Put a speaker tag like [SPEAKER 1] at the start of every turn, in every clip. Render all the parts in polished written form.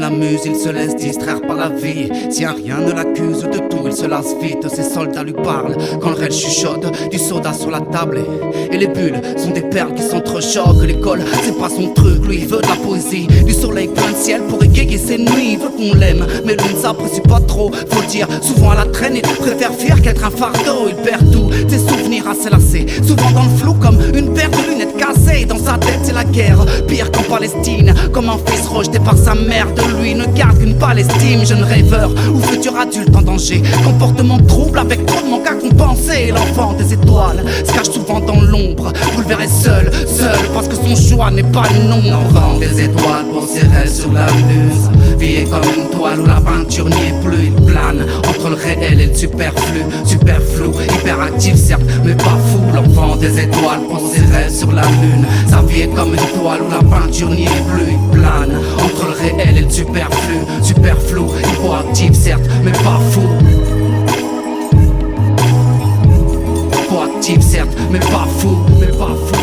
[SPEAKER 1] l'amuse, il se laisse distraire par la vie. Si un rien ne l'accuse de tout, il se lasse vite. Ses soldats lui parlent quand le réel chuchote. Du soda sur la table et les bulles sont des perles qui s'entrechoquent. L'école, c'est pas son truc, lui il veut de la poésie. Du soleil plein de ciel pour égayer ses nuits. Il veut qu'on l'aime, mais lui ne s'apprécie pas trop. Faut le dire, souvent à la traîne, il préfère fuir qu'être un fardeau. Il perd tous ses souvenirs à s'élasser, souvent dans le flou comme une paire de lunettes cassées. Dans sa tête c'est la guerre, pire qu'en Palestine. Comme un fils rejeté par sa mère, de lui ne garde qu'une Palestine. Jeune rêveur ou futur adulte en danger, comportement trouble avec trop de manque à compenser. L'enfant des étoiles se cache souvent dans l'ombre. Vous le verrez seul, parce que son choix n'est pas le nom. L'enfant des étoiles pour ses rêves sur la lune. Vie est comme une toile où la peinture n'y est plus. Il plane entre le réel et le superflu. Superflu, hyperactif certes, mais pas fou. L'enfant des étoiles pour ses rêves sur la lune. Sa vie est comme une toile où la peinture n'y est plus. Il plane entre le réel et le superflu. Superflu, hyperactif certes, mais pas fou. Proactif certes, mais pas fou, mais pas fou.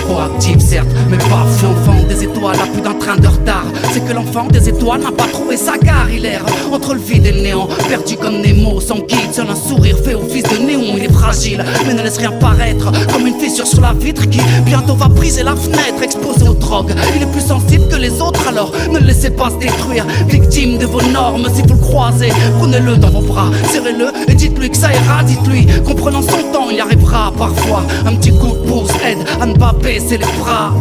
[SPEAKER 1] Proactif certes, mais pas fou. L'enfant des étoiles a plus d'un train de retard. C'est que l'enfant des étoiles n'a pas trouvé sa gare. Il erre entre le vide et le néant, perdu comme Nemo, sans guide. Seul un sourire fait office de néon. Il est fragile, mais ne laisse rien paraître. Comme une fissure sur la vitre qui bientôt va briser la fenêtre. Exposé aux drogues, il est plus sensible que les autres. Alors ne le laissez pas se détruire, victime de vos normes. Si vous le croisez, prenez-le dans vos bras, serrez-le et dites-lui que ça ira. Dites-lui qu'en prenant son temps, il y arrivera parfois. Un petit coup de pouce aide à ne pas baisser les bras.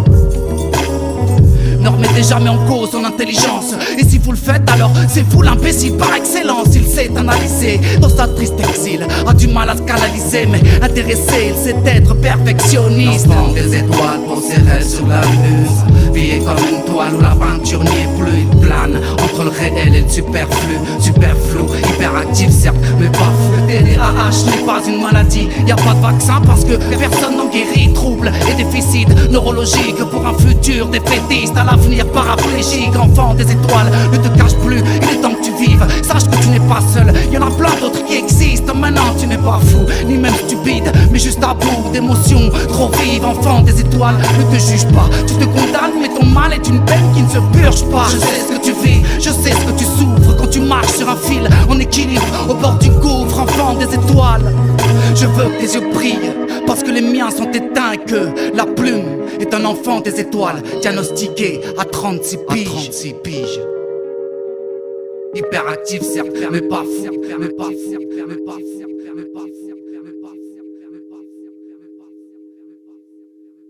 [SPEAKER 1] Ne remettez jamais en cause son intelligence. Et si vous le faites, alors c'est vous l'imbécile par excellence. Il s'est analysé dans sa triste exil, a du mal à se canaliser, mais intéressé, il sait être perfectionniste. L'enfant des étoiles pour ses rêves sur la lune. Vie est comme une toile où la peinture n'y est plus. Il plane entre le réel et le superflu. Superflu, hyperactif certes, mais pas fou. Le TDAH n'est pas une maladie, y a pas de vaccin parce que personne n'en guérit. Troubles et déficits neurologiques pour un futur défaitiste. À l'avenir paraplégique, enfant des étoiles, ne te cache plus, il est temps que tu vives. Sache que tu n'es pas seul, y en a plein d'autres qui existent. Maintenant tu n'es pas fou, ni même stupide, mais juste à bout d'émotions trop vives. Enfant des étoiles, ne te juge pas, tu te condamnes, mais ton mal est une peine qui ne se purge pas. Je sais ce que tu vis, je sais ce que tu souffres quand tu marches sur un fil en équilibre au bord du gouffre. Enfant des étoiles, je veux que tes yeux brillent parce que les miens sont éteints et que la plume est un enfant des étoiles diagnostiqué à 36 piges. Hyperactif certes, mais pas fou, mais pas fou, mais pas